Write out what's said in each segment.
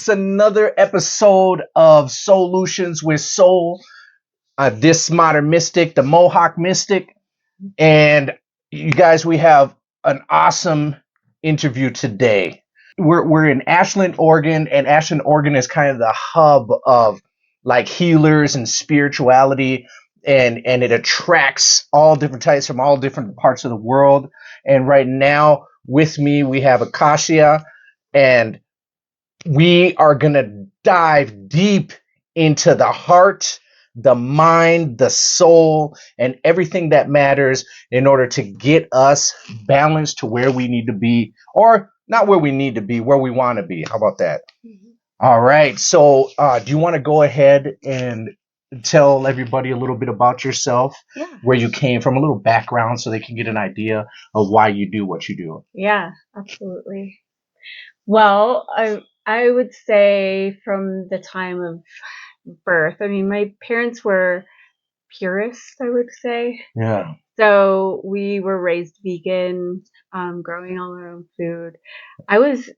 It's another episode of Solutions with Soul. This modern mystic, the Mohawk mystic. And you guys, we have an awesome interview today. We're in Ashland, Oregon, and Ashland, Oregon is kind of the hub of like healers and spirituality, and it attracts all different types from all different parts of the world. And right now with me we have Acacia, and we are going to dive deep into the heart, the mind, the soul, and everything that matters in order to get us balanced to where we need to be, or not where we need to be, where we want to be. How about that? All right. So do you want to go ahead and tell everybody a little bit about yourself, where you came from, a little background so they can get an idea of why you do what you do? Yeah, absolutely. Well, I would say from the time of birth, I mean, my parents were purists, I would say. Yeah. So we were raised vegan, growing all our own food. I was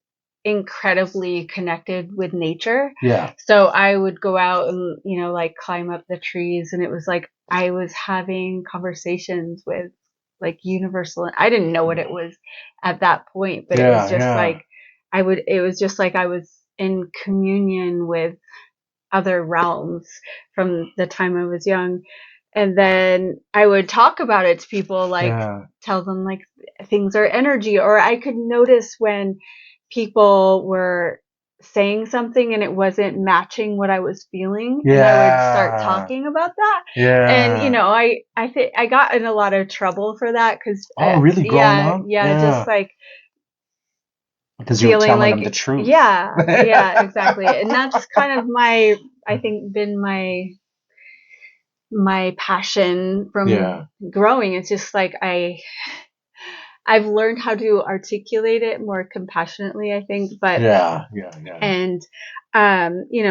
incredibly connected with nature. Yeah. So I would go out and, like climb up the trees, and it was like I was having conversations with like universal. I didn't know what it was at that point, but it was just like it was just like I was in communion with other realms from the time I was young. And then I would talk about it to people, like tell them like things are energy, or I could notice when people were saying something and it wasn't matching what I was feeling, and I would start talking about that. And I think I got in a lot of trouble for that because really growing up? Just like because you were telling them the truth. Yeah, exactly. And that's kind of I think been my passion from growing. It's just like I've learned how to articulate it more compassionately, I think, but and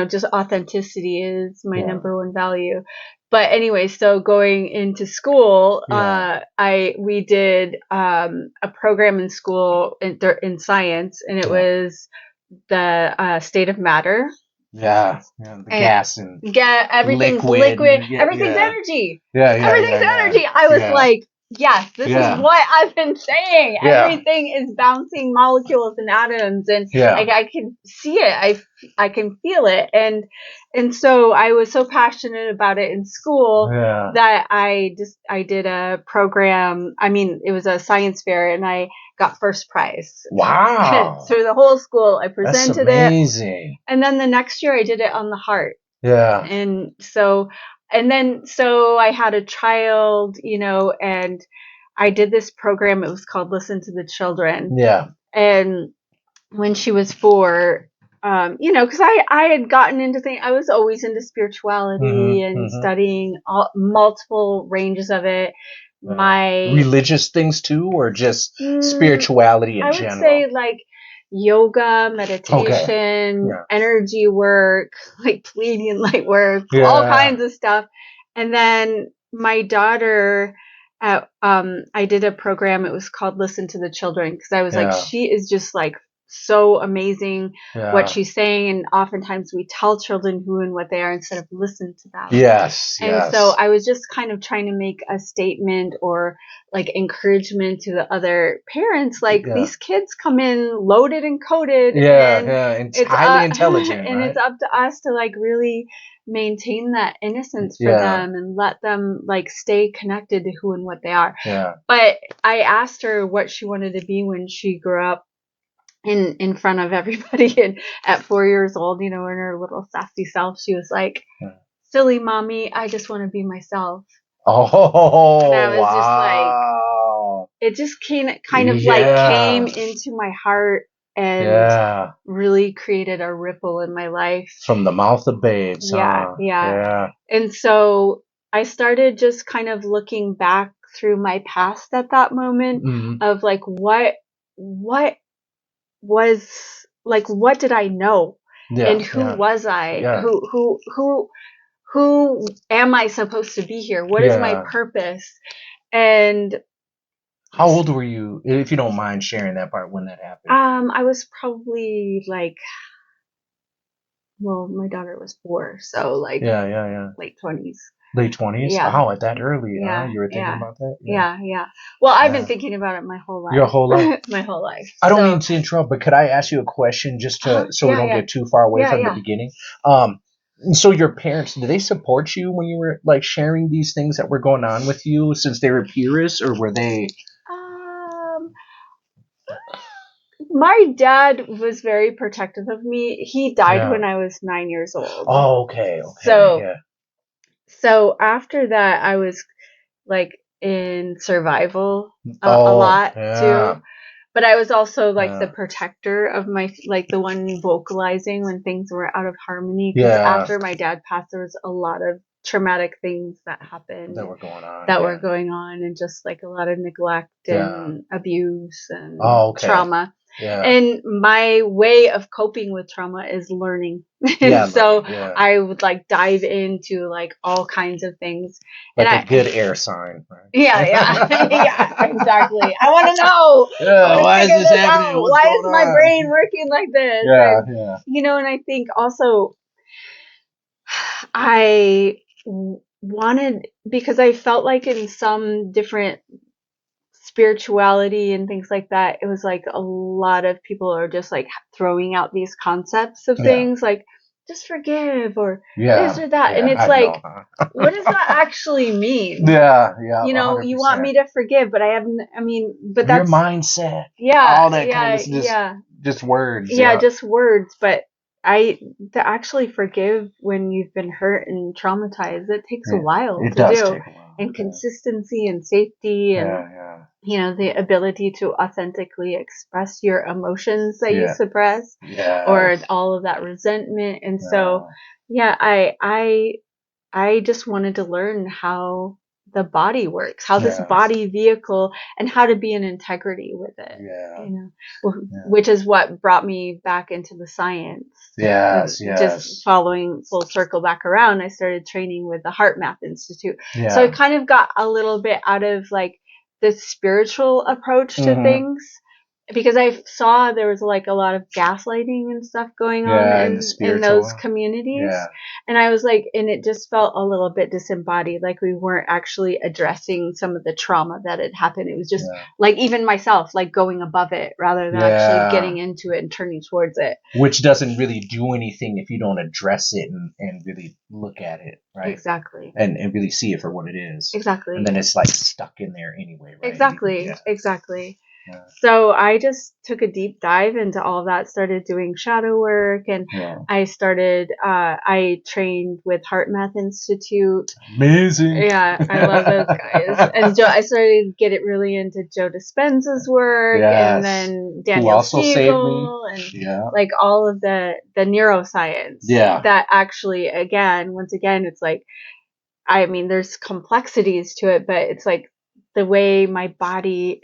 just authenticity is my number one value. But anyway, so going into school, we did a program in school in science, and it was the state of matter. The gas and everything's liquid. Everything's energy. Everything's energy. I was like, yes, this is what I've been saying. Everything is bouncing molecules and atoms, and like I can see it. I can feel it, and so I was so passionate about it in school that I did a program. I mean, it was a science fair, and I got first prize. Wow! Through the whole school, I presented it. And then the next year, I did it on the heart. Yeah. And so I had a child, and I did this program. It was called Listen to the Children. Yeah. And when she was 4, because I had gotten into things. I was always into spirituality and studying multiple ranges of it. My religious things too, or just spirituality in general? I would say like yoga, meditation, energy work, like Pleiadian light work, all kinds of stuff. And then my daughter, I did a program. It was called Listen to the Children, because I was like, she is just like so amazing what she's saying, and oftentimes we tell children who and what they are instead of listen to them. And so I was just kind of trying to make a statement or like encouragement to the other parents, like these kids come in loaded and coded, and it's highly intelligent, and it's up to us to like really maintain that innocence for them and let them like stay connected to who and what they are. But I asked her what she wanted to be when she grew up in front of everybody, and at 4 years old, in her little sassy self, she was like, silly mommy, I just want to be myself. Oh, and I was just like, it just kind of like came into my heart and really created a ripple in my life. From the mouth of babes. And so I started just kind of looking back through my past at that moment of like, what was like, what did I know, and who was I? Who am I supposed to be here? What is my purpose? And how old were you, if you don't mind sharing that part, when that happened? I was probably like well, my daughter was 4, so like late 20s. Late 20s? Yeah. Oh, at that early, Yeah. You were thinking about that? Yeah. Well, I've been thinking about it my whole life. Your whole life? My whole life. I don't mean to interrupt, but could I ask you a question just to so we don't get too far away from the beginning? So your parents, did they support you when you were like sharing these things that were going on with you since they were peers, or were they? My dad was very protective of me. He died when I was 9 years old. Oh, okay. So after that, I was like in survival a lot too. But I was also like the protector of my, like the one vocalizing when things were out of harmony. Because after my dad passed, there was a lot of traumatic things that happened that were going on, and just like a lot of neglect and abuse and okay. trauma. And my way of coping with trauma is learning. And so I would like dive into like all kinds of things. Like a good air sign. Right? Yeah, exactly. I want to know. Why is this happening? Why is my brain working like this? Yeah. You know, and I think also I wanted, because I felt like in some different spirituality and things like that, it was like a lot of people are just like throwing out these concepts of things like just forgive or this or that, and it's like what does that actually mean? You know, 100%. You want me to forgive, but but that's your mindset, all that kind of just words, just words. But to actually forgive when you've been hurt and traumatized, it takes a while to do. Take a while. And consistency and safety and you know, the ability to authentically express your emotions that you suppress or all of that resentment. And so I just wanted to learn how the body works, how this body vehicle, and how to be in integrity with it. You know, which is what brought me back into the science. Just following full circle back around, I started training with the HeartMath Institute. So I kind of got a little bit out of like the spiritual approach to things, because I saw there was like a lot of gaslighting and stuff going on in those communities. And I was like, and it just felt a little bit disembodied, like we weren't actually addressing some of the trauma that had happened. It was just like even myself, like going above it rather than actually getting into it and turning towards it. Which doesn't really do anything if you don't address it and really look at it, right? Exactly. And really see it for what it is. Exactly. And then it's like stuck in there anyway, right? Exactly. So I just took a deep dive into all of that, started doing shadow work, and I trained with HeartMath Institute. Amazing. Yeah, I love those guys. And I started to get it really into Joe Dispenza's work, and then Daniel Siegel, and like all of the neuroscience. That actually, once again, it's like, I mean, there's complexities to it, but it's like the way my body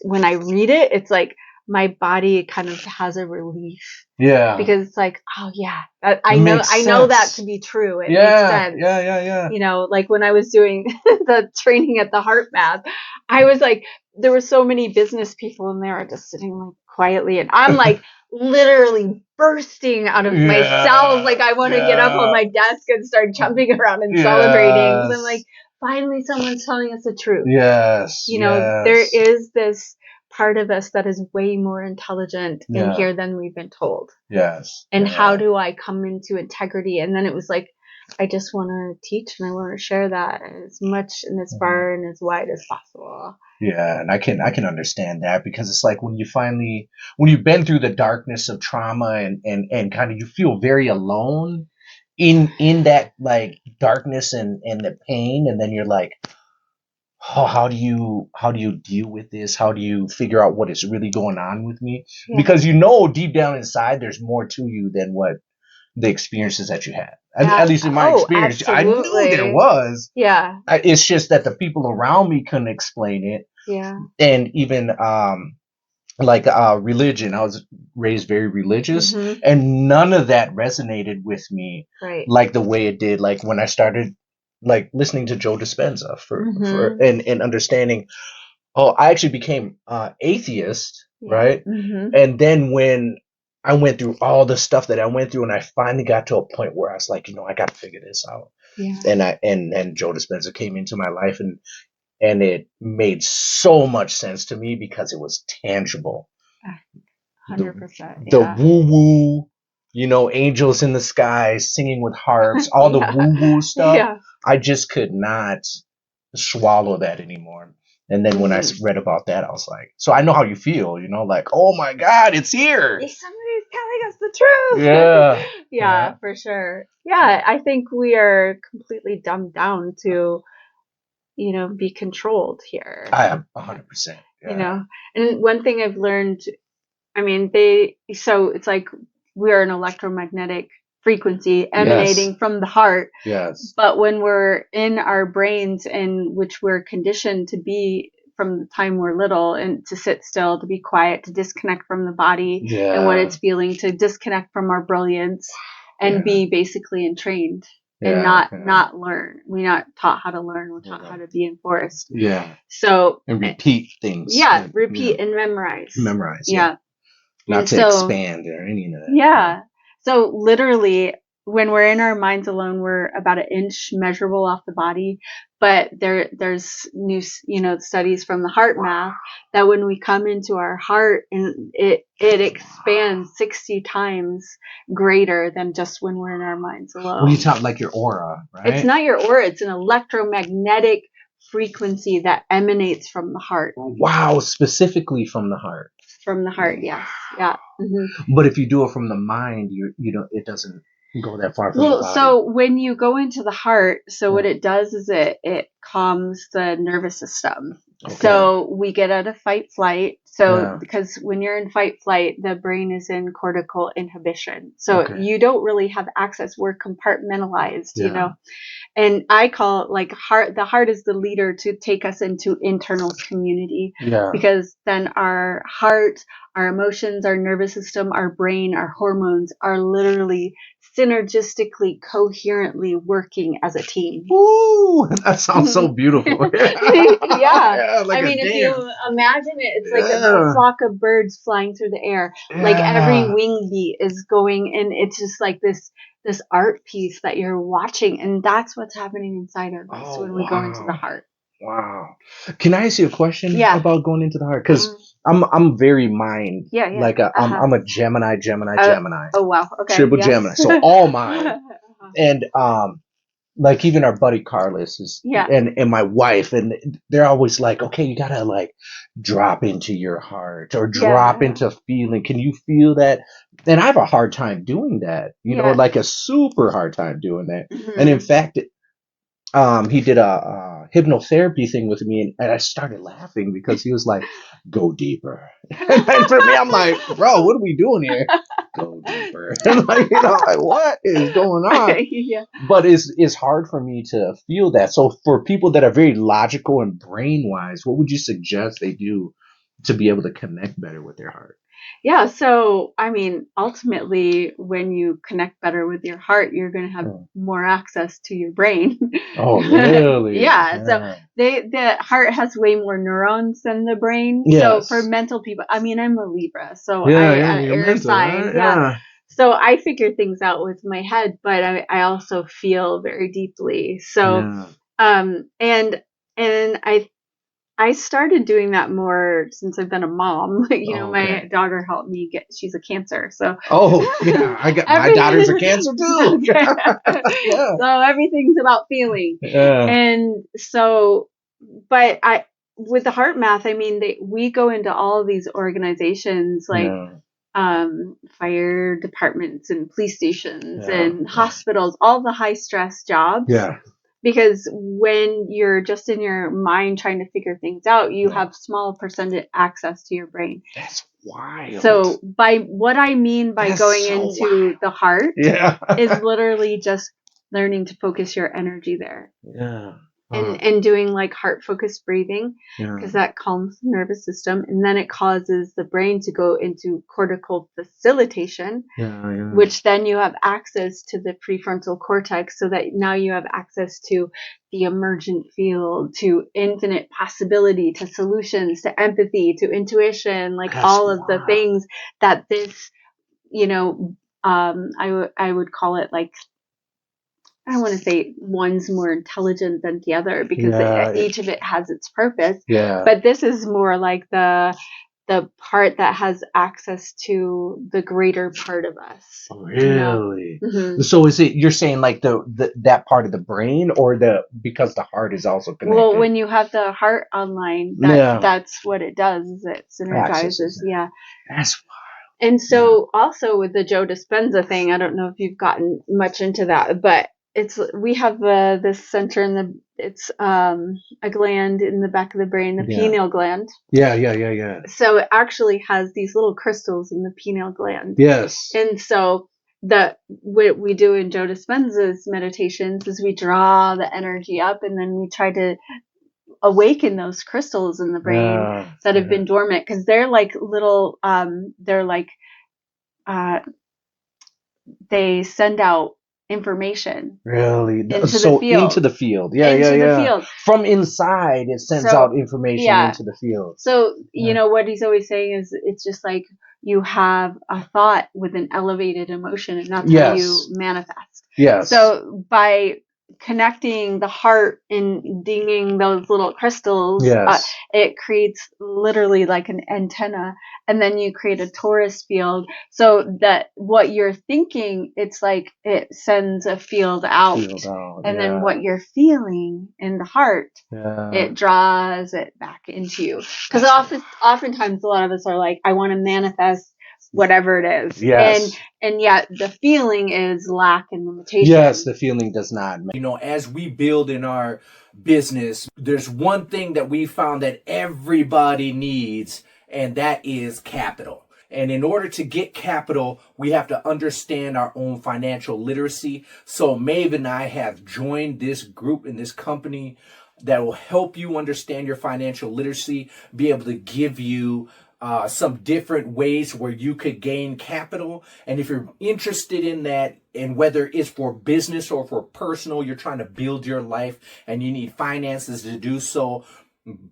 when I read it, it's like my body kind of has a relief. Because it's like, oh yeah, I know that to be true. It makes sense. You know, like when I was doing the training at the HeartMath, I was like, there were so many business people in there just sitting like quietly, and I'm like literally bursting out of myself. Like I want to get up on my desk and start jumping around and celebrating. So I'm like, finally someone's telling us the truth. You know, there is this part of us that is way more intelligent in here than we've been told. And how do I come into integrity? And then it was like, I just want to teach and I want to share that as much and as far and as wide as possible. And I can understand that, because it's like when you've been through the darkness of trauma and kind of you feel very alone in that like darkness and the pain, and then you're like, oh, how do you deal with this? How do you figure out what is really going on with me? Because you know deep down inside there's more to you than what the experiences that you had. At least in my experience, absolutely. I knew there was. It's just that the people around me couldn't explain it. And even like religion, I was raised very religious, and none of that resonated with me like the way it did like when I started like listening to Joe Dispenza for and understanding. I actually became atheist, right? And then when I went through all the stuff that I went through, and I finally got to a point where I was like, I got to figure this out. Yeah. And Joe Dispenza came into my life, and it made so much sense to me because it was tangible. 100%. The woo woo, angels in the sky singing with harps, all the woo woo stuff. Yeah. I just could not swallow that anymore. And then when I read about that, I was like, so I know how you feel, like, oh my God, it's here. Somebody's telling us the truth. Yeah. Yeah, for sure. Yeah, I think we are completely dumbed down to, be controlled here. I am 100%. Yeah. And one thing I've learned, so it's like we're an electromagnetic frequency emanating from the heart. Yes. But when we're in our brains, and which we're conditioned to be from the time we're little, and to sit still, to be quiet, to disconnect from the body and what it's feeling, to disconnect from our brilliance and be basically entrained and not learn. We're not taught how to learn. We're taught how to be enforced. Yeah. So and repeat things. Yeah, repeat and memorize. Memorize. Yeah. Not to expand or any of that. Yeah. So literally, when we're in our minds alone, we're about an inch measurable off the body. But there's new, studies from the HeartMath that when we come into our heart, and it expands 60 times greater than just when we're in our minds alone. Well, you talk like your aura, right? It's not your aura. It's an electromagnetic frequency that emanates from the heart. Wow, specifically from the heart. From the heart, yes. Yeah. Mm-hmm. But if you do it from the mind, it doesn't go that far from the body. So when you go into the heart, what it does is it calms the nervous system. Okay. So we get out of fight flight. So because when you're in fight flight, the brain is in cortical inhibition. So you don't really have access. We're compartmentalized, And I call it the heart is the leader to take us into internal community. Yeah. Because then our heart, our emotions, our nervous system, our brain, our hormones are literally synergistically, coherently working as a team. Ooh, that sounds so beautiful. Yeah. If you imagine it, it's like a flock of birds flying through the air. Yeah. Like every wing beat is going, and it's just like this art piece that you're watching, and that's what's happening inside of us when we go into the heart. Wow. Can I ask you a question about going into the heart? Because I'm very mind. Yeah. Like I'm a Gemini. Oh wow. Okay. Triple Gemini. So all mind. And like even our buddy Carlos is and my wife, and they're always like, okay, you gotta like drop into your heart or drop into feeling. Can you feel that? And I have a hard time doing that, like a super hard time doing that. Mm-hmm. And in fact, he did a hypnotherapy thing with me, and I started laughing because he was like, go deeper. And for me, I'm like, bro, what are we doing here? Go deeper. And like, what is going on? Yeah. But it's hard for me to feel that. So for people that are very logical and brain wise, what would you suggest they do to be able to connect better with their heart? Yeah. So, ultimately, when you connect better with your heart, you're going to have more access to your brain. Oh, really? Yeah. So the heart has way more neurons than the brain. Yes. So for mental people, I'm a Libra, so air sign. Right? Yeah. So I figure things out with my head, but I also feel very deeply. So, and I started doing that more since I've been a mom. My daughter helped me she's a Cancer. So I got my daughter's a Cancer too. So everything's about feeling. Yeah. And so, but with the HeartMath, we go into all of these organizations like fire departments and police stations and hospitals, all the high stress jobs. Yeah. Because when you're just in your mind trying to figure things out, you have small percentage access to your brain. That's wild. So what I mean by going into the heart is literally just learning to focus your energy there. Yeah. And doing like heart focused breathing, because that calms the nervous system, and then it causes the brain to go into cortical facilitation, which then you have access to the prefrontal cortex, so that now you have access to the emergent field, to infinite possibility, to solutions, to empathy, to intuition, like all of the things that this I would call it like, I don't want to say one's more intelligent than the other, because each of it has its purpose. Yeah. But this is more like the part that has access to the greater part of us. Really? Mm-hmm. So is it, you're saying like that part of the brain, or because the heart is also connected? Well, when you have the heart online, that's what it does. Is it synergizes? Yeah. That's wild. And so also with the Joe Dispenza thing, I don't know if you've gotten much into that, but we have this center it's a gland in the back of the brain, the pineal gland. Yeah. So it actually has these little crystals in the pineal gland. Yes. And so what we do in Joe Dispenza's meditations is we draw the energy up, and then we try to awaken those crystals in the brain that have been dormant, because they're like little they send out information. Really? Into the field. Into the field. The field. From inside, it sends out information into the field. So, what he's always saying is, it's just like you have a thought with an elevated emotion, and that's how you manifest. Yes. So by connecting the heart and dinging those little crystals, it creates literally like an antenna, and then you create a torus field, so that what you're thinking, it's like it sends a field out, and then what you're feeling in the heart, it draws it back into you. Because oftentimes a lot of us are like, I want to manifest whatever it is. Yes. And yet the feeling is lack and limitation. Yes, the feeling does not. As we build in our business, there's one thing that we found that everybody needs, and that is capital. And in order to get capital, we have to understand our own financial literacy. So Maeve and I have joined this group in this company that will help you understand your financial literacy, be able to give you some different ways where you could gain capital. And if you're interested in that, and whether it's for business or for personal, you're trying to build your life and you need finances to do so,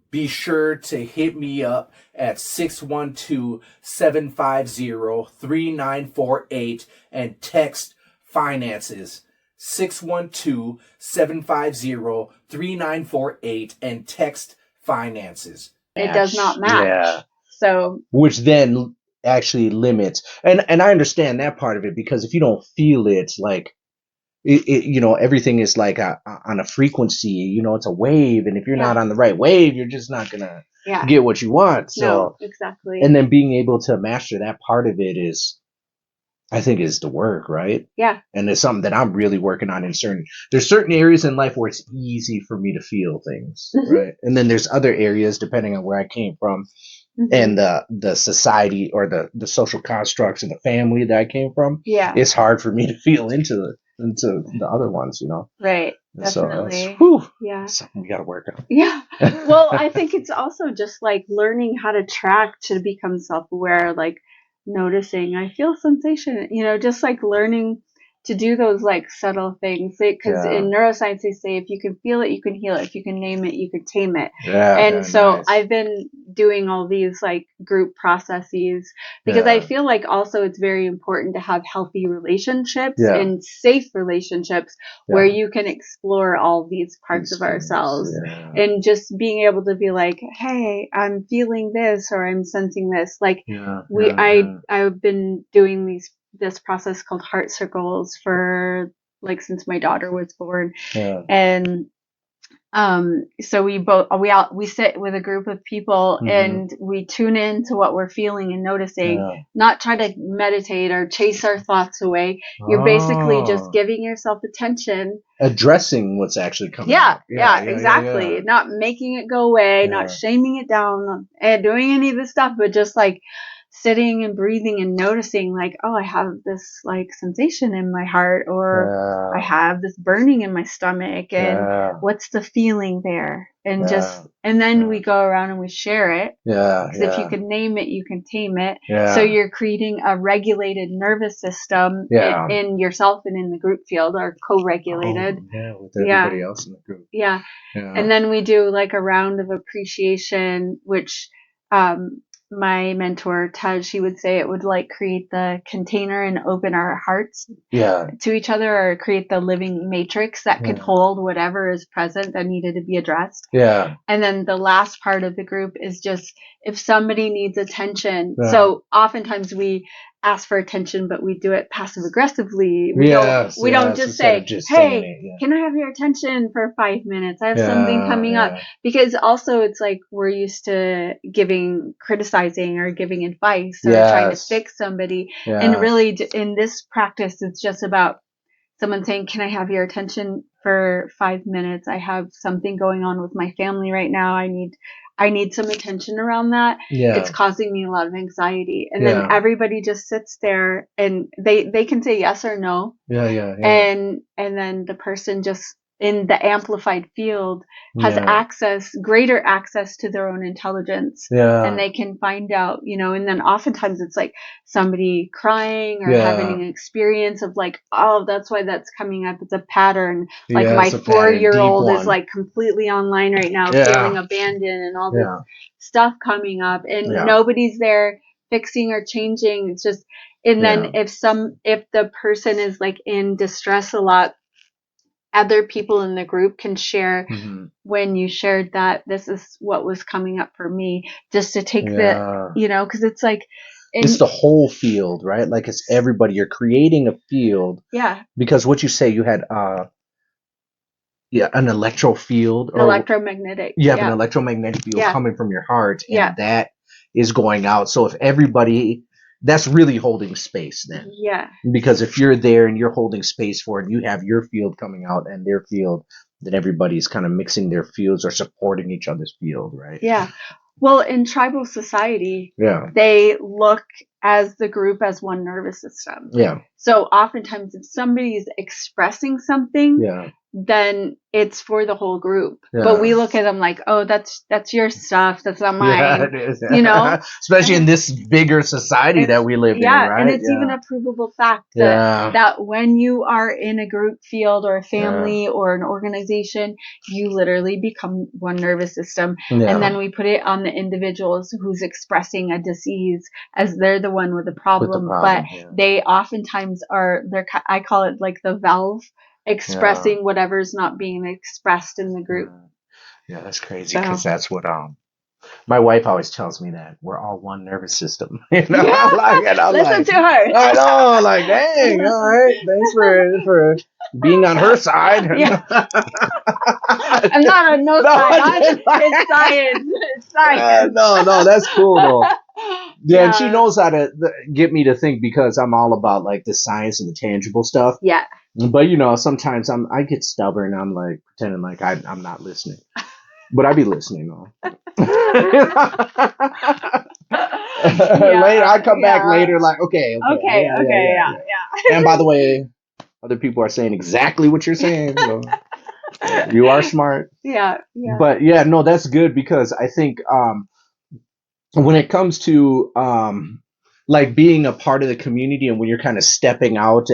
be sure to hit me up at 612-750-3948 and text finances. 612-750-3948 and text finances. It does not match. Yeah. So, which then actually limits, and I understand that part of it, because if you don't feel it, like everything is like on a frequency, it's a wave, and if you're not on the right wave, you're just not gonna get what you want. So no, exactly. And then being able to master that part of it is, I think, is the work, right? Yeah. And it's something that I'm really working on there's certain areas in life where it's easy for me to feel things, right? And then there's other areas, depending on where I came from, and the society or the social constructs and the family that I came from. Yeah. It's hard for me to feel into the other ones, Right. Definitely. So that's something we got to work on. Yeah. Well, I think it's also just like learning how to track to become self-aware, like noticing I feel sensation, just like learning to do those like subtle things, because in neuroscience they say if you can feel it, you can heal it. If you can name it, you can tame it. And so nice. I've been doing all these like group processes, because I feel like also it's very important to have healthy relationships and safe relationships where you can explore all these parts of ourselves, and just being able to be like, hey, I'm feeling this, or I'm sensing this. Like I've been doing this process called heart circles for like since my daughter was born. And so we sit with a group of people and we tune in to what we're feeling and noticing, not try to meditate or chase our thoughts away. You're basically just giving yourself attention, addressing what's actually coming up. Exactly. Not making it go away, not shaming it down and doing any of this stuff, but just like sitting and breathing and noticing, like, oh, I have this like sensation in my heart, or I have this burning in my stomach, and what's the feeling there? And and then we go around and we share it. Because if you can name it, you can tame it. So you're creating a regulated nervous system in yourself and in the group field, or co-regulated. With everybody else in the group. And then we do like a round of appreciation, which my mentor, Taj, she would say it would like create the container and open our hearts to each other, or create the living matrix that could hold whatever is present that needed to be addressed. Yeah. And then the last part of the group is just if somebody needs attention. So oftentimes we ask for attention, but we do it passive aggressively. We don't just say, hey, can I have your attention for 5 minutes? I have something coming up. Because also it's like we're used to criticizing or giving advice or trying to fix somebody. And really in this practice, it's just about someone saying, can I have your attention for 5 minutes? I have something going on with my family right now. I need some attention around that. It's causing me a lot of anxiety. And then everybody just sits there and they can say yes or no. And then the person just in the amplified field has greater access to their own intelligence. And they can find out, and then oftentimes it's like somebody crying or having an experience of like, oh, that's why that's coming up. It's a pattern. Like my 4-year-old is like completely online right now, feeling abandoned and all this stuff coming up, and nobody's there fixing or changing. It's just, and then if the person is like in distress a lot, other people in the group can share when you shared that this is what was coming up for me, just to take because it's like it's the whole field, right? Like it's everybody. You're creating a field. Yeah. Because what you say, you had an electro field or electromagnetic. You have an electromagnetic field coming from your heart, and that is going out. So if everybody, that's really holding space then. Yeah. Because if you're there and you're holding space for it, you have your field coming out and their field, then everybody's kind of mixing their fields or supporting each other's field, right? Yeah. Well, in tribal society, they look as the group as one nervous system. Yeah. So oftentimes if somebody's expressing something, then it's for the whole group. But we look at them like, oh, that's your stuff. That's not mine. It is. Especially in this bigger society that we live in, right? And it's even a provable fact that when you are in a group field or a family or an organization, you literally become one nervous system. And then we put it on the individuals who's expressing a disease as they're the one with the problem. But they oftentimes I call it like the valve, expressing whatever's not being expressed in the group. Yeah, that's crazy, because that's what my wife always tells me, that we're all one nervous system. Listen to her. I know, like, dang, all right, thanks for being on her side. I'm not on no side. It's science. It's science. No, that's cool though. Yeah, and she knows how to get me to think, because I'm all about like the science and the tangible stuff. Yeah. But sometimes I get stubborn. I'm like pretending like I'm not listening, but I be listening though. Later, I come back later like, okay. And by the way, other people are saying exactly what you're saying. So you are smart. Yeah. But no, that's good, because I think when it comes to like being a part of the community, and when you're kind of stepping out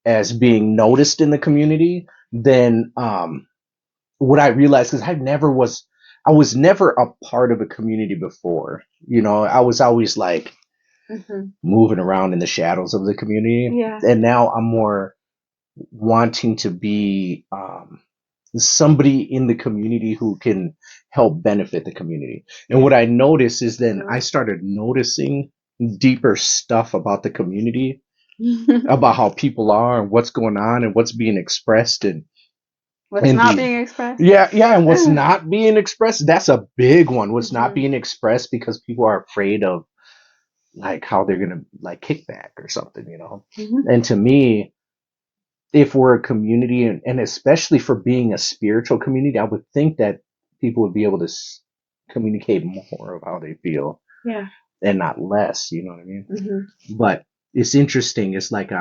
as being noticed in the community, then what I realized, because I was never a part of a community before. I was always like moving around in the shadows of the community. Yeah. And now I'm more wanting to be somebody in the community who can help benefit the community. And what I noticed is then I started noticing deeper stuff about the community, about how people are and what's going on and what's being expressed and what's not being expressed. Yeah, and what's not being expressed. That's a big one. What's not being expressed, because people are afraid of like how they're gonna like kick back or something, And to me, if we're a community, and especially for being a spiritual community, I would think that people would be able to communicate more of how they feel, and not less. You know what I mean? But it's interesting. It's like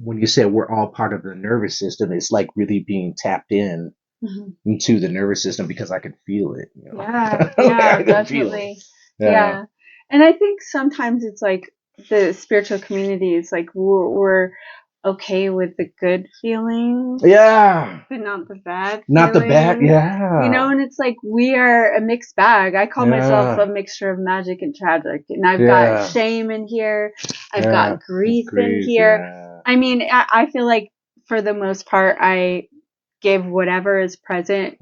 when you say we're all part of the nervous system, it's like really being tapped in into the nervous system, because I could feel it. Yeah, definitely. Yeah. And I think sometimes it's like the spiritual community is like we're okay with the good feelings. Yeah. But not the bad Not the bad. feelings. Yeah. You know, and it's like we are a mixed bag. I call myself a mixture of magic and tragic. And I've got shame in here. I've got grief in here. Yeah. I mean, I feel like for the most part, I give whatever is present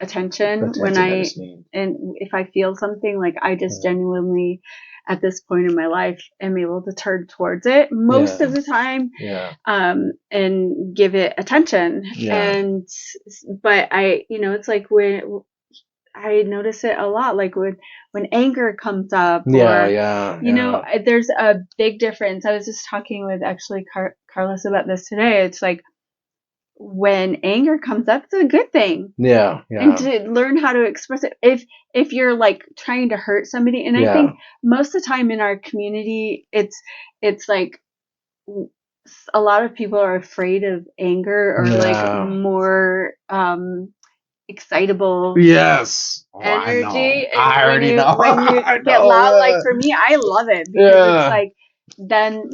attention when and if I feel something, like I just genuinely at this point in my life am able to turn towards it most of the time and give it attention. And but I, you know, it's like when I notice it a lot, like when anger comes up you know, there's a big difference. I was just talking with actually Carlos about this today. It's like when anger comes up, it's a good thing. Yeah. And to learn how to express it. If you're like trying to hurt somebody, and I think most of the time in our community, it's like a lot of people are afraid of anger or like more excitable energy. I already know. When you get loud, like for me, I love it because it's like then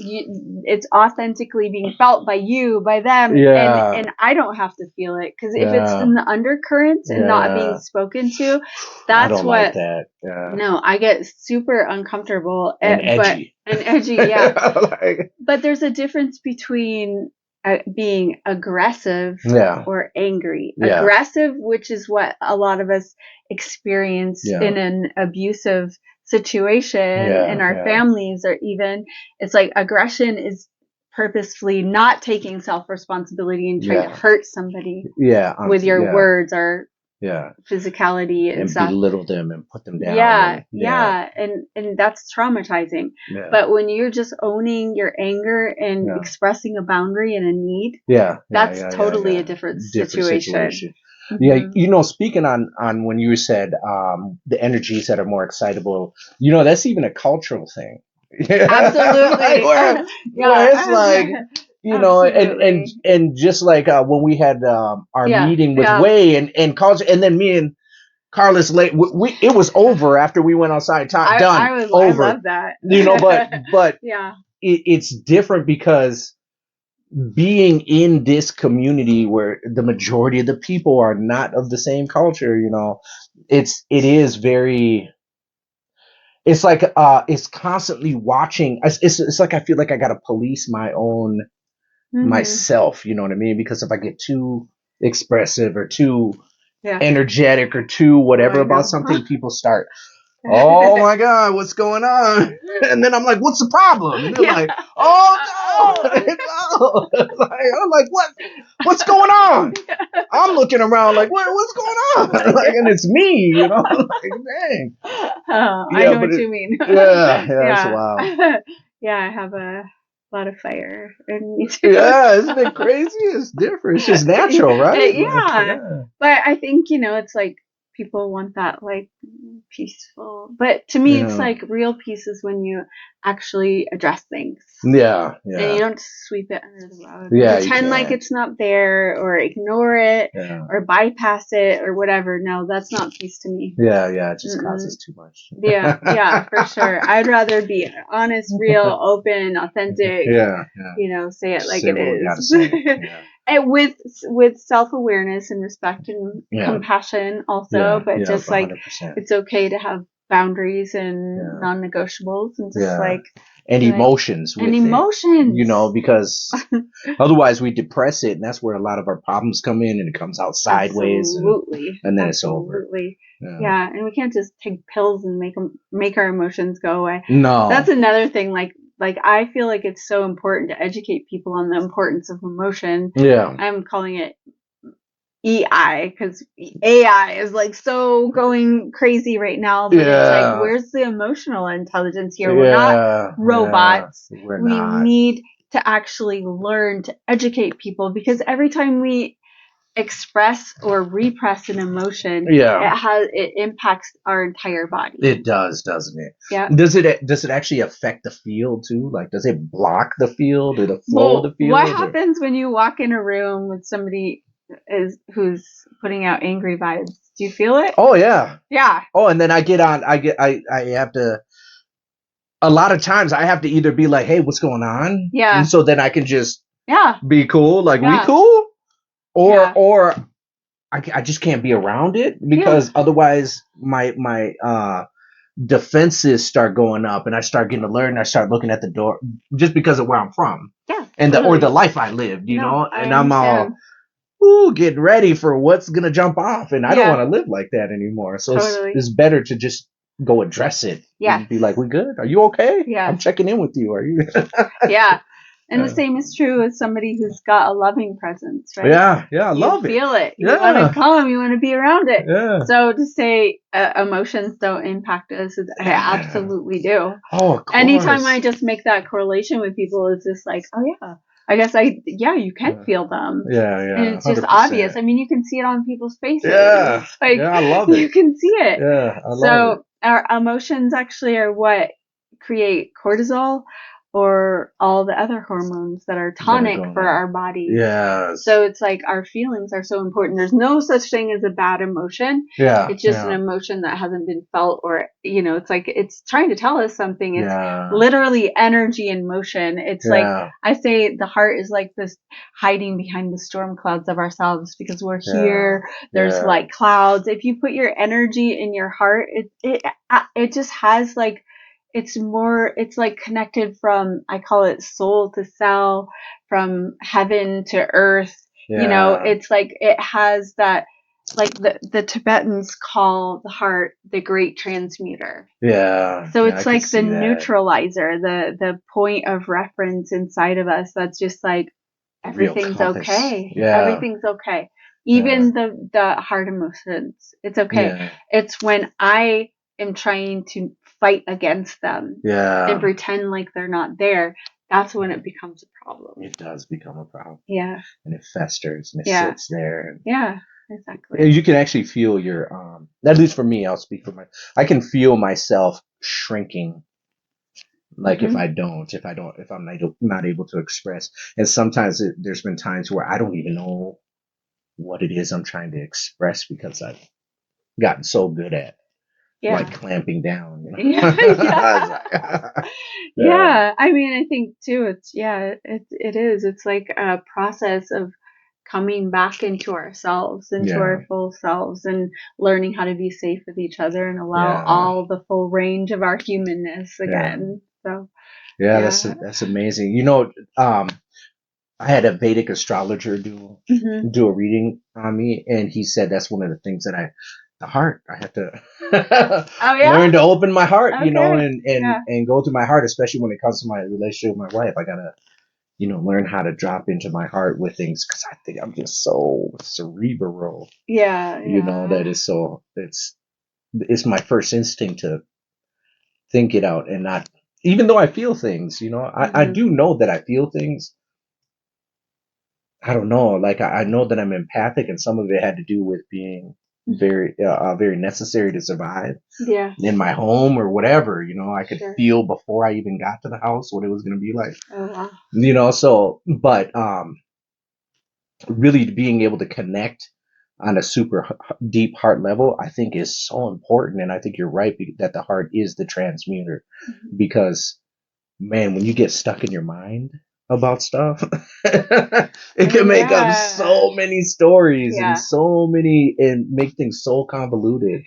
it's authentically being felt by you, by them, and I don't have to feel it, because if it's in the undercurrents and not being spoken to, that's what like that. No, I get super uncomfortable and edgy. But there's a difference between being aggressive or angry. Aggressive, which is what a lot of us experience in an abusive situation in our families, or even it's like aggression is purposefully not taking self-responsibility and trying to hurt somebody with your words or physicality and stuff. Belittle them and put them down. And that's traumatizing. But when you're just owning your anger and expressing a boundary and a need, that's totally a different situation. Yeah, you know, speaking on when you said the energies that are more excitable, you know, that's even a cultural thing. Absolutely. where it's like, you know, and just like when we had our meeting with Way and culture, and then me and Carlos, it was over after we went outside. Done. Over. I love that. You know, but it's different because being in this community where the majority of the people are not of the same culture, you know, it is very. It's like it's constantly watching. It's like I feel like I gotta police my own myself. You know what I mean? Because if I get too expressive or too energetic or too whatever about something, people start, oh my God, what's going on? And then I'm like, what's the problem? And they're like, oh no, no. I'm like, what's going on? I'm looking around like, what's going on? Like, and it's me, you know. Like, dang. I know what you mean. It's wild. I have a lot of fire in me too. Isn't it crazy? It's different. It's just natural, right? But I think, you know, it's like people want that like peaceful, but to me it's like real peace is when you actually address things and you don't sweep it under the rug, pretend like it's not there or ignore it or bypass it or whatever. No, that's not peace to me. It just causes too much. For sure. I'd rather be honest, real, open, authentic, you know, say it like it is. And with self-awareness and respect and compassion also, but just 100%. Like it's okay to have boundaries and non-negotiables and just like and emotions with emotions, you know, because otherwise we depress it, and that's where a lot of our problems come in, and it comes out sideways. And then it's over. And we can't just take pills and make our emotions go away. No, that's another thing. Like I feel like it's so important to educate people on the importance of emotion. I'm calling it EI because AI is like so going crazy right now. But it's like, where's the emotional intelligence here? We're not robots. We need to actually learn to educate people, because every time we express or repress an emotion, it impacts our entire body. It does, doesn't it? Yeah. Does it actually affect the field too? Like, does it block the field or the flow of the field? What happens when you walk in a room with somebody who's putting out angry vibes? Do you feel it? Oh yeah. Oh, and then I have to. A lot of times I have to either be like, hey, what's going on? And so then I can just Yeah. be cool, like we Yeah. cool, or Yeah. or I just can't be around it because otherwise my defenses start going up and I start getting alert and I start looking at the door just because of where I'm from. Yeah. And totally. the life I lived, you know, I and I'm all getting ready for what's gonna jump off, and I don't want to live like that anymore. So it's better to just go address it. Yeah. Be like, we good? Are you okay? Yeah. I'm checking in with you. Are you? Yeah. And the same is true as somebody who's got a loving presence, right? Yeah, I love it. You feel it. You want to come. You want to be around it. Yeah. So to say emotions don't impact us, I absolutely do. Oh, of course. Anytime I just make that correlation with people, it's just like, oh yeah, I guess you can feel them. Yeah. And it's just 100%. obvious. I mean, you can see it on people's faces. Yeah. Like, I love it. You can see it. Yeah, I love it. So our emotions actually are what create cortisol or all the other hormones that are tonic for our body. Yeah. So it's like our feelings are so important. There's no such thing as a bad emotion. Yeah. It's just an emotion that hasn't been felt, or, it's like it's trying to tell us something. It's literally energy in motion. It's like, I say the heart is like this hiding behind the storm clouds of ourselves because we're here. There's like clouds. If you put your energy in your heart, it just has like, it's like connected from, I call it soul to cell, from heaven to earth. It's like, it has that, like the Tibetans call the heart the great transmuter. Yeah. So it's like the neutralizer, the point of reference inside of us. That's just like, everything's okay. Yeah. Everything's okay. Even the hard emotions. It's okay. Yeah. It's when I am trying to fight against them and pretend like they're not there, that's when it becomes a problem. It does become a problem. Yeah. And it festers and it sits there. Yeah, exactly. You can actually feel your, at least for me, I'll speak for I can feel myself shrinking. Like if I'm not able to express. And sometimes there's been times where I don't even know what it is I'm trying to express because I've gotten so good at like clamping down. Yeah. I mean, I think too, it is. It's like a process of coming back into ourselves, into our full selves, and learning how to be safe with each other and allow all the full range of our humanness again. So that's amazing. I had a Vedic astrologer do a reading on me, and he said that's one of the things that the heart, I have to learn to open my heart, and go through my heart, especially when it comes to my relationship with my wife. I gotta, learn how to drop into my heart with things, because I think I'm just so cerebral. That is so, it's my first instinct to think it out and not, even though I feel things, I do know that I feel things. I don't know. Like I know that I'm empathic, and some of it had to do with being very, very necessary to survive. Yeah. In my home or whatever, I could feel before I even got to the house what it was going to be like. Oh wow. So, but really being able to connect on a super deep heart level, I think is so important. And I think you're right that the heart is the transmuter, because man, when you get stuck in your mind about stuff, it can make up so many stories and make things so convoluted.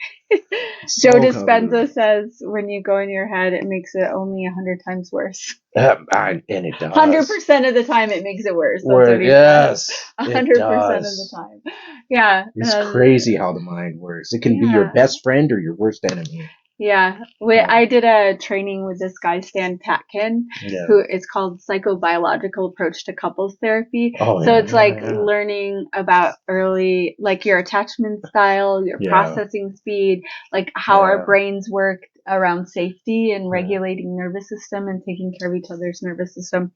Joe Dispenza says when you go in your head, it makes it only 100 times worse. And it does. 100% of the time, it makes it worse. That's what he says. 100% of the time. Yeah. It's crazy how the mind works. It can be your best friend or your worst enemy. Yeah. I did a training with this guy, Stan Tatkin, who is called Psychobiological Approach to Couples Therapy. It's learning about early, like your attachment style, your processing speed, like how our brains work around safety and regulating nervous system and taking care of each other's nervous system.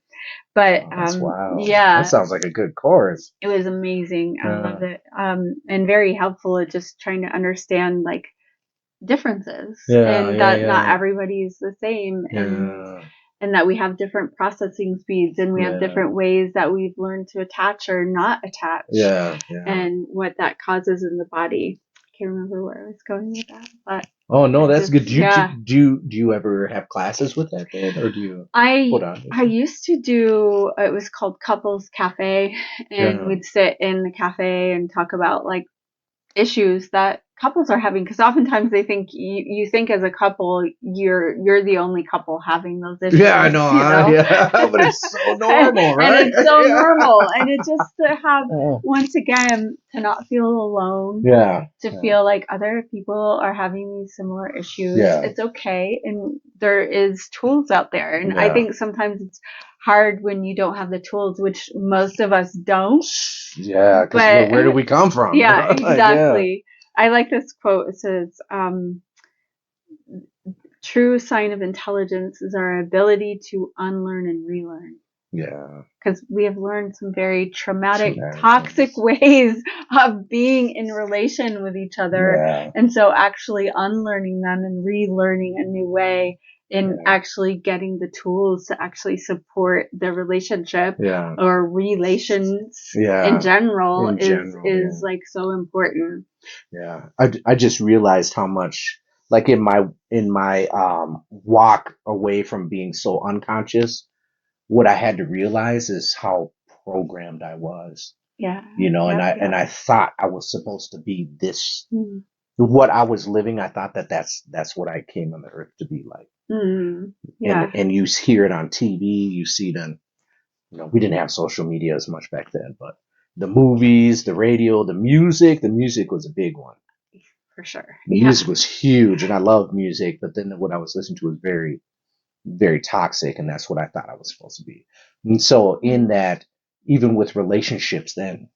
But that sounds like a good course. It was amazing. I loved it. And very helpful at just trying to understand like differences, and that not everybody is the same, and that we have different processing speeds, and we have different ways that we've learned to attach or not attach, and what that causes in the body can't remember where I was going with that, but Oh no, that's good. yeah. Do you ever have classes with that then, or do you? Hold on. I used to do, it was called Couples Cafe, and we'd sit in the cafe and talk about like issues that couples are having, because oftentimes they think you think as a couple you're the only couple having those issues. Yeah, I know. Yeah, but it's so normal, right? And it's so normal, and it's just to have once again to not feel alone. Yeah. To feel like other people are having these similar issues. Yeah. It's okay, and there is tools out there, and I think sometimes it's hard when you don't have the tools, which most of us don't. Yeah, because where do we come from? Yeah, exactly. I like this quote. It says, true sign of intelligence is our ability to unlearn and relearn. Yeah. Because we have learned some very traumatic, toxic ways of being in relation with each other. Yeah. And so actually unlearning them and relearning a new way, and actually getting the tools to actually support the relationship or relations in general is like so important. Yeah. I just realized how much, like in my walk away from being so unconscious, what I had to realize is how programmed I was. Yeah. And I thought I was supposed to be this, what I was living. I thought that's what I came on the earth to be like. Yeah. And you hear it on TV, you see it on, we didn't have social media as much back then, but the movies, the radio, the music was a big one. For sure. Music was huge, and I loved music, but then what I was listening to was very, very toxic, and that's what I thought I was supposed to be. And so in that, even with relationships then,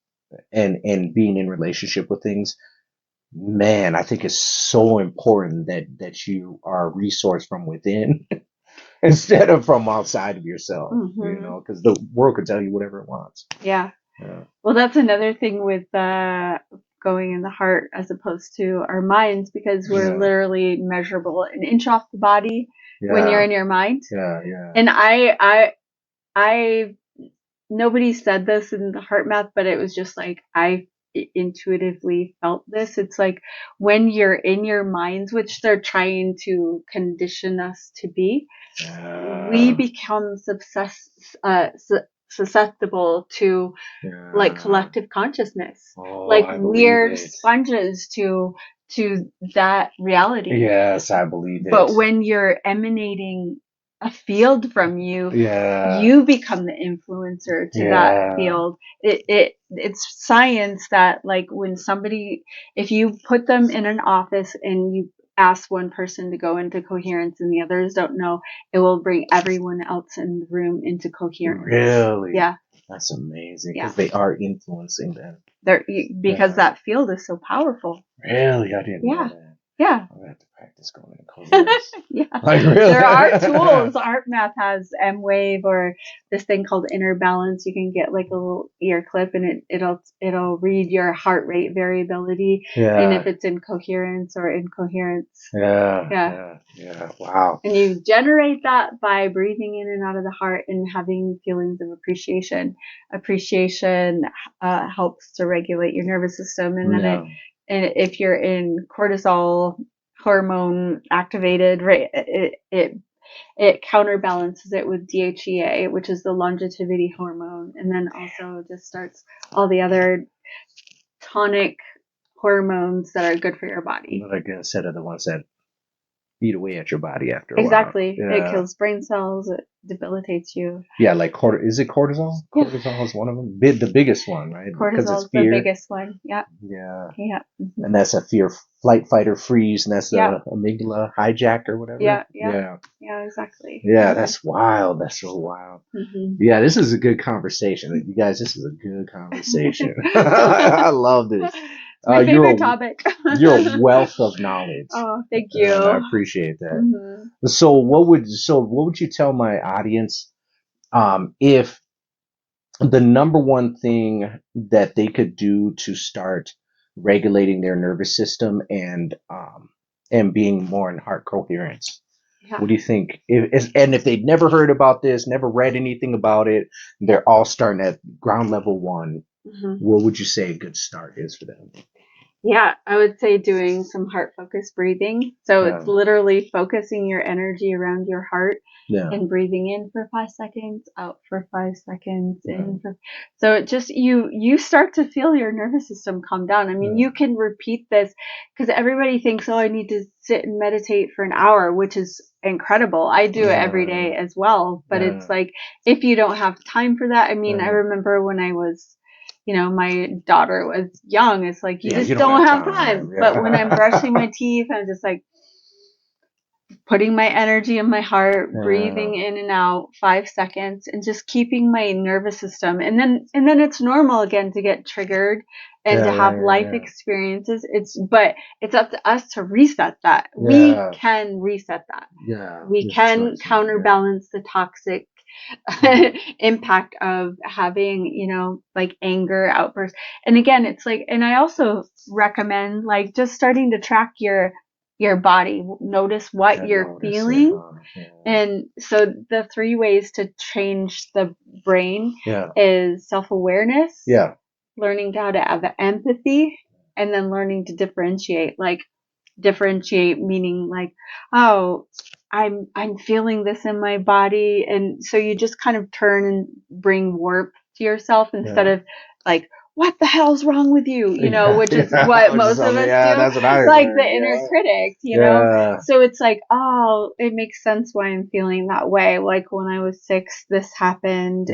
and being in relationship with things, man, I think it's so important that you are a resource from within instead of from outside of yourself, because the world could tell you whatever it wants. Yeah. Well, that's another thing with going in the heart as opposed to our minds, because we're literally measurable an inch off the body when you're in your mind. And I nobody said this in the HeartMath, but it was just like I intuitively felt this. It's like when you're in your minds, which they're trying to condition us to be, we become susceptible to like collective consciousness, like we're sponges to that reality. Yes, I believe it. But when you're emanating a field from you, you become the influencer to that field. It's science that, like, when somebody, if you put them in an office and you ask one person to go into coherence and the others don't know, it will bring everyone else in the room into coherence. Really? Yeah. That's amazing, because they are influencing them. Because that field is so powerful. Really? I didn't know that. Yeah. I'm going to have to practice going into coherence. Like, really? There are tools. HeartMath has M-Wave, or this thing called Inner Balance. You can get like a little ear clip, and it'll read your heart rate variability, and if it's in coherence or incoherence. Yeah. Wow. And you generate that by breathing in and out of the heart and having feelings of appreciation. Appreciation helps to regulate your nervous system, and then and if you're in cortisol hormone activated, right, it counterbalances it with DHEA, which is the longevity hormone, and then also just starts all the other tonic hormones that are good for your body. Like I said, are the ones that eat away at your body after a while. Exactly. It kills brain cells. It debilitates you. Yeah, like is it cortisol? Cortisol is one of them. The biggest one, right? Cortisol is the biggest one. Yeah. Mm-hmm. And that's a fear, flight, fight, or freeze, and that's the amygdala hijack or whatever. Yeah, exactly. Yeah, that's wild. That's so wild. Mm-hmm. Yeah, this is a good conversation. You guys, this is a good conversation. I love this. My favorite topic. You're a wealth of knowledge. Oh, thank you. I appreciate that. Mm-hmm. So what would you tell my audience if the number one thing that they could do to start regulating their nervous system and being more in heart coherence? What do you think? If they'd never heard about this, never read anything about it, they're all starting at ground level one. Mm-hmm. What would you say a good start is for them? Yeah, I would say doing some heart focused breathing. So it's literally focusing your energy around your heart and breathing in for 5 seconds, out for 5 seconds, in for. So it just you start to feel your nervous system calm down. I mean, you can repeat this because everybody thinks, oh, I need to sit and meditate for an hour, which is incredible. I do it every day as well. But it's like if you don't have time for that, I mean, I remember when I was my daughter was young. It's like, you just don't have time. Yeah. But when I'm brushing my teeth, I'm just like putting my energy in my heart, breathing in and out 5 seconds and just keeping my nervous system. And then it's normal again to get triggered and to have life experiences. But it's up to us to reset that. We can reset that. Yeah. We can counterbalance the toxic impact of having, like anger outbursts. And again, it's like, and I also recommend like just starting to track your body, notice what you're feeling. And so the 3 ways to change the brain is self-awareness, learning how to have empathy, and then learning to differentiate. Like differentiate meaning like, oh, I'm feeling this in my body. And so you just kind of turn and bring warmth to yourself instead of like, what the hell's wrong with you? Which is what most of us do. That's what I like the inner critic, know? So it's like, oh, it makes sense why I'm feeling that way. Like when I was 6, this happened.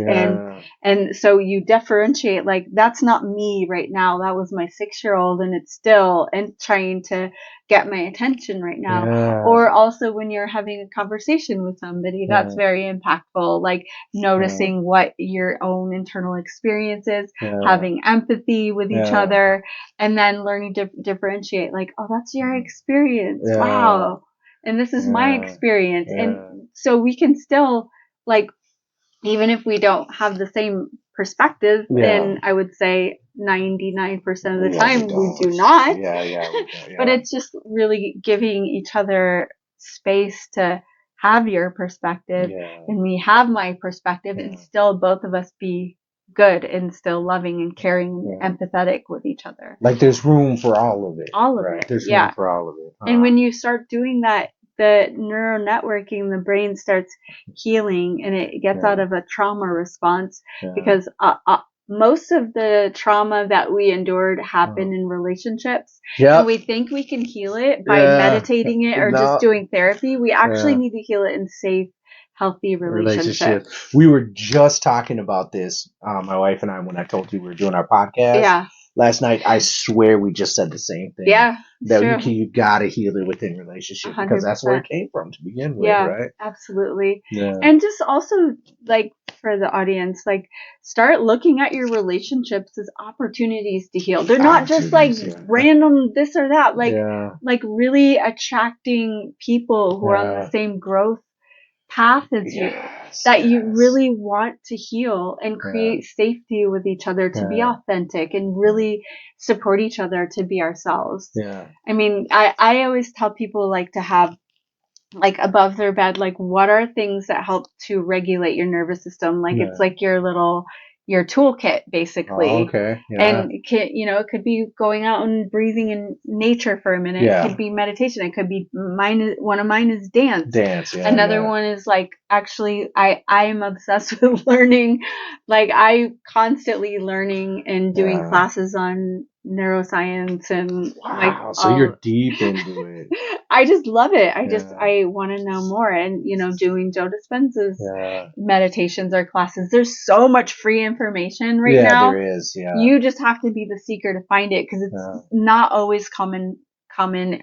And so you differentiate, like, that's not me right now. That was my 6-year-old and it's still and trying to get my attention right now. Or also when you're having a conversation with somebody, that's very impactful. Like noticing what your own internal experience is, having empathy with each other, and then learning to differentiate. Like, oh, that's your experience. Wow. And this is my experience. And so we can still, like, even if we don't have the same perspective, and I would say 99% of the time we do not. But it's just really giving each other space to have your perspective, and we have my perspective, and still both of us be good and still loving and caring and empathetic with each other. Like there's room for all of it. All of it. There's room for all of it. And when you start doing that, the neural networking, the brain starts healing and it gets out of a trauma response because most of the trauma that we endured happened in relationships. And we think we can heal it by meditating it or just doing therapy. We actually need to heal it in safe, healthy relationships. We were just talking about this, my wife and I, when I told you we were doing our podcast last night. I swear we just said the same thing. That you gotta heal it within relationship 100%. Because that's where it came from to begin with, right? Absolutely. And just also, like, for the audience, like, start looking at your relationships as opportunities to heal. They're not just like random this or that. Like really attracting people who are on the same growth path as you, that you really want to heal and create safety with each other, to be authentic and really support each other to be ourselves. I mean, I always tell people, like, to have, like, above their bed, like, what are things that help to regulate your nervous system? Like, it's like your toolkit, basically. And it could be going out and breathing in nature for a minute. It could be meditation. It could be one of mine is dance. Another one is, like, actually I'm obsessed with learning. Like, I constantly learning and doing classes on neuroscience and so you're deep into it. I just love it. I want to know more. And doing Joe Dispenza's meditations or classes, there's so much free information right now. There is. You just have to be the seeker to find it, because it's not always common,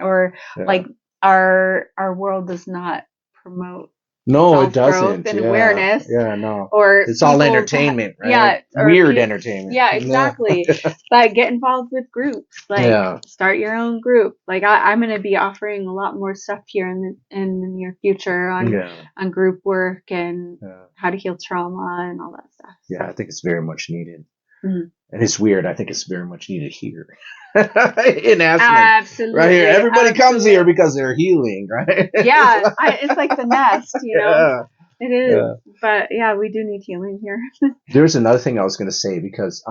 or like our world does not promote it doesn't. And awareness. Or it's all entertainment, right? Weird entertainment. Yeah, exactly. But get involved with groups. Like, start your own group. Like, I'm going to be offering a lot more stuff here in the near future on group work and how to heal trauma and all that stuff. I think it's very much needed. Mm-hmm. And it's weird. I think it's very much needed here in Aspen. Absolutely. Right here. Everybody comes here because they're healing, right? It's like the nest, It is. Yeah. But we do need healing here. There's another thing I was going to say, because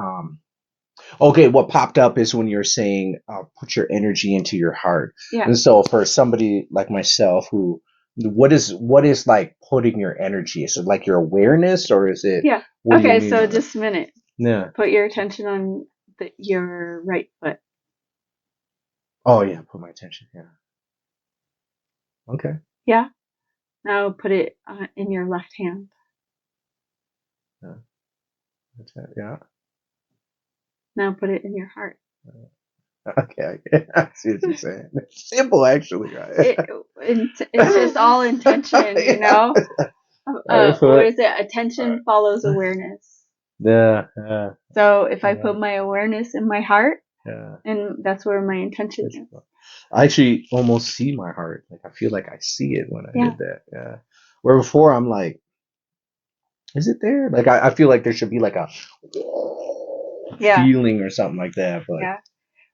Okay, what popped up is when you're saying put your energy into your heart. Yeah. And so for somebody like myself who what is like putting your energy? Is it like your awareness or is it Yeah. what do you Okay, mean so by that? just a minute. Yeah. Put your attention on your right foot. Oh yeah, put my attention. Yeah. Okay. Yeah. Now put it in your left hand. Yeah. That's it. Yeah. Now put it in your heart. Okay. I see what you're saying. It's simple actually, right? It's just all intention, you know? What is it? Attention follows awareness. Yeah, yeah. So if I Yeah. put my awareness in my heart, Yeah. and that's where my intention is. I actually almost see my heart. Like I feel like I see it when I Yeah. did that. Yeah. Where before I'm like, is it there? Like I feel like there should be like a Yeah. feeling or something like that. But Yeah.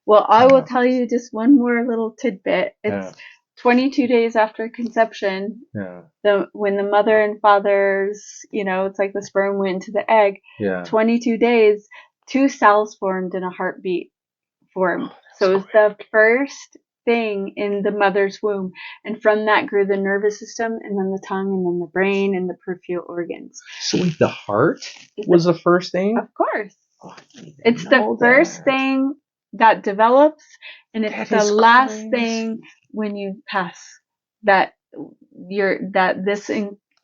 Well, I will tell you just one more little tidbit. It's 22 days after conception. yeah. When the mother and father's, it's like the sperm went into the egg. Yeah. 22 days, 2 cells formed in a heartbeat formed. So it was the first thing in the mother's womb. And from that grew the nervous system and then the tongue and then the brain and the peripheral organs. So wait, the heart was the first thing? Of course. Oh, it's the first thing that develops, and it's the last thing when you pass that this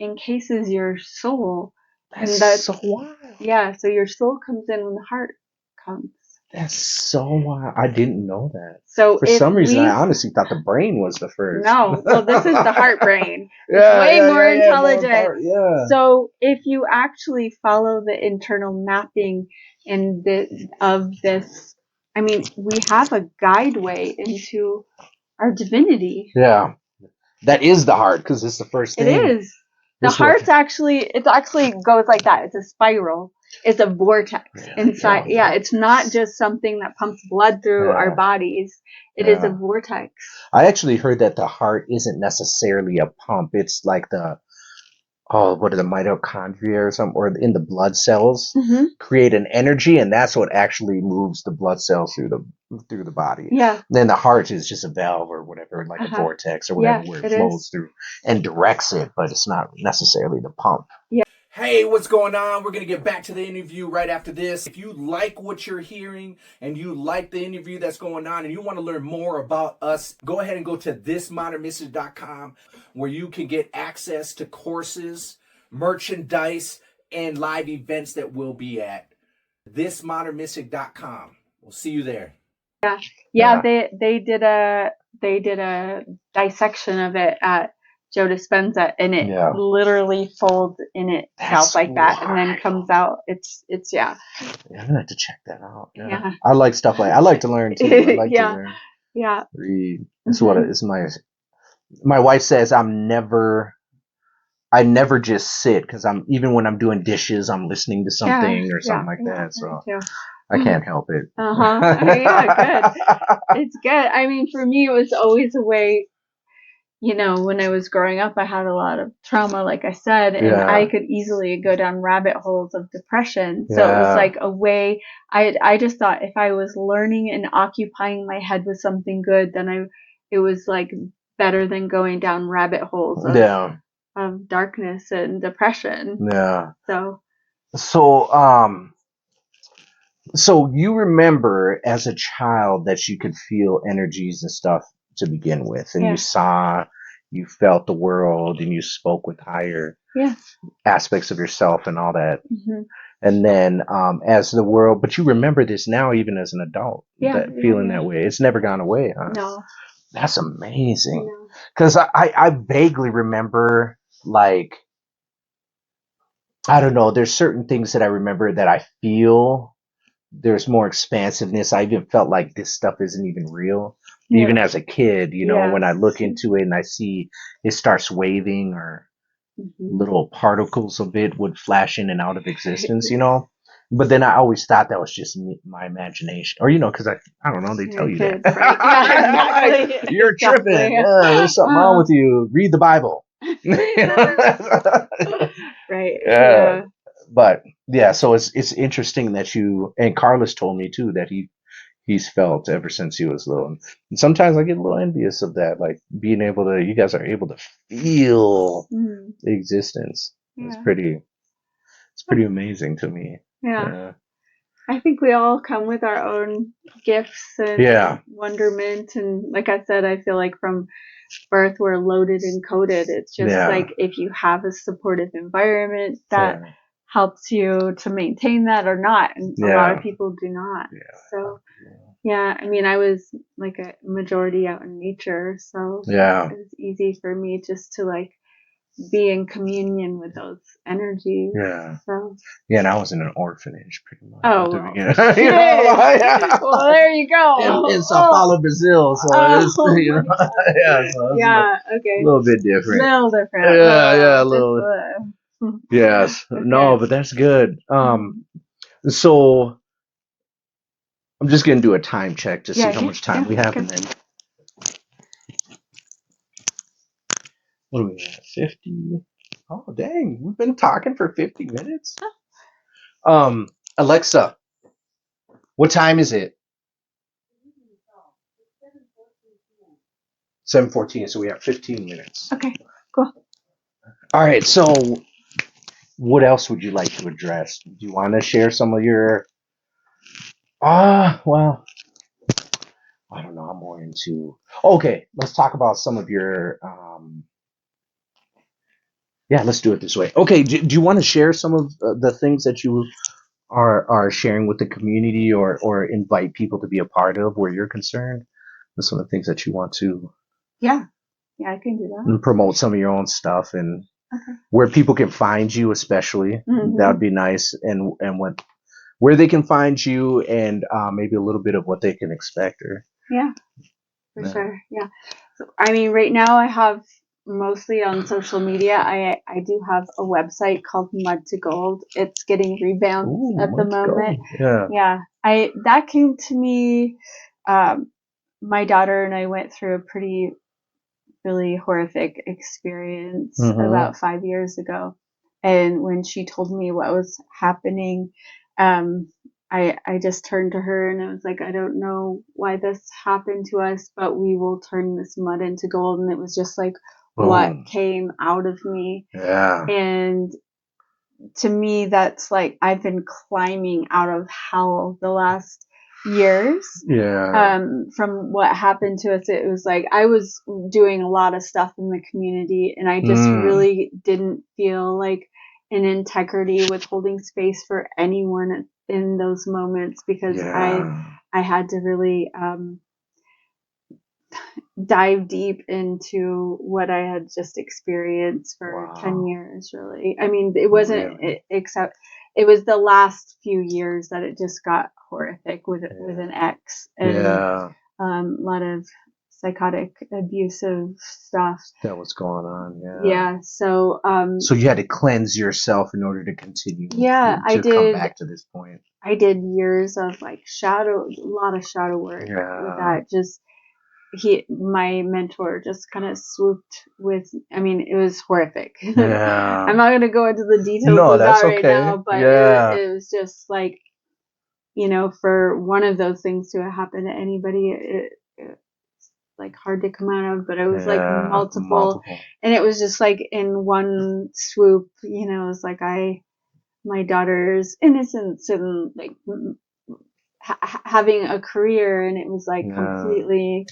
encases your soul. That's so wild. Yeah, so your soul comes in when the heart comes. That's so wild. I didn't know that. So for some reason, I honestly thought the brain was the first. No, well, this is the heart brain. It's way more intelligent. Yeah. So if you actually follow the internal mapping of this, I mean, we have a guideway into our divinity. Yeah. That is the heart because it's the first thing. It is. The heart's actually goes like that. It's a spiral. It's a vortex inside. Yeah, it's not just something that pumps blood through our bodies. It is a vortex. I actually heard that the heart isn't necessarily a pump. It's like the mitochondria or something, or in the blood cells create an energy, and that's what actually moves the blood cells through the body. Yeah. Then the heart is just a valve or whatever, like a vortex or whatever, where it flows through and directs it, but it's not necessarily the pump. Yeah. Hey, what's going on? We're going to get back to the interview right after this. If you like what you're hearing and you like the interview that's going on and you want to learn more about us, go ahead and go to thismodernmystic.com where you can get access to courses, merchandise, and live events that we'll be at. thismodernmystic.com. We'll see you there. Yeah. They did a dissection of it at Joe Dispenza, and it literally folds in itself like that, and then comes out. It's Yeah, I'm gonna have to check that out. Yeah. I like stuff I like to learn too. I like to learn. Yeah. Read. That's what it is. My wife says I never just sit because even when I'm doing dishes, I'm listening to something or something like that. So I can't help it. Yeah, good. It's good. I mean, for me, it was always a way. When I was growing up, I had a lot of trauma, like I said, and I could easily go down rabbit holes of depression. So it was like a way. I just thought if I was learning and occupying my head with something good, then it was like better than going down rabbit holes of darkness and depression. Yeah. So So you remember as a child that you could feel energies and stuff to begin with, and you felt the world, and you spoke with higher aspects of yourself and all that. And then as the world, but you remember this now even as an adult, feeling that way. It's never gone away, huh? No. That's amazing. Because I vaguely remember, like, I don't know, there's certain things that I remember that I feel there's more expansiveness. I even felt like this stuff isn't even real. Even as a kid, when I look into it and I see it starts waving or little particles of it would flash in and out of existence, But then I always thought that was just my imagination. Or, because I don't know, they tell you that. Exactly. You're tripping. Yeah, there's something wrong with you. Read the Bible. Right. Yeah. But yeah, so it's interesting that you and Carlos told me too that he's felt ever since he was little. And sometimes I get a little envious of that, like being able to, you guys are able to feel Mm. the existence. Yeah. It's pretty amazing to me. Yeah. Yeah. I think we all come with our own gifts and Yeah. wonderment. And like I said, I feel like from birth, we're loaded and coded. It's just Yeah. like if you have a supportive environment that Yeah. helps you to maintain that or not. And a lot of people do not. Yeah. So, yeah, I mean, I was like a majority out in nature. So Yeah. it was easy for me just to like be in communion with those energies. Yeah. So. Yeah, and I was in an orphanage pretty much Oh, at the well, beginning. shit. Yeah. Well, there you go. In Sao Paulo, Brazil. So it's, my God. yeah, so it's Yeah, a okay. little bit different. Little different. Yeah, a little. Yes. Okay. No, but that's good. So I'm just gonna do a time check to see how much time we have, and then what do we have? 50. Oh, dang, we've been talking for 50 minutes. Alexa, what time is it? 7:14. So we have 15 minutes. Okay, cool. All right. So what else would you like to address? Do you want to share some of your? Well, I don't know. I'm more into. Okay, let's talk about some of your. Yeah, let's do it this way. Okay, do you want to share some of the things that you are sharing with the community, or invite people to be a part of where you're concerned? There's some of the things that you want to. Yeah, I can do that. And promote some of your own stuff and where people can find you, especially. That would be nice, and where they can find you, and maybe a little bit of what they can expect. Or For sure. Yeah. So, I mean, right now I have mostly on social media. I do have a website called Mud to Gold. It's getting revamped at the moment. Yeah. That came to me. My daughter and I went through a really horrific experience about 5 years ago. And when she told me what was happening, I just turned to her and I was like, I don't know why this happened to us, but we will turn this mud into gold. And it was just like what came out of me. Yeah. And to me, that's like I've been climbing out of hell the last years. Yeah. From what happened to us, it was like I was doing a lot of stuff in the community, and I just really didn't feel like an integrity with holding space for anyone in those moments because I had to really dive deep into what I had just experienced for 10 years, really. I mean, it wasn't except it was the last few years that it just got horrific with an ex and a lot of psychotic abusive stuff that was going on. So you had to cleanse yourself in order to continue I did come back to this point. I did years of like a lot of shadow work with that. Just my mentor just kind of swooped with, I mean, it was horrific. I'm not going to go into the details of that right now, but it was just like, for one of those things to happen to anybody, it's like hard to come out of, but it was like multiple. And it was just like in one swoop, it was like my daughter's innocence and like having a career, and it was like completely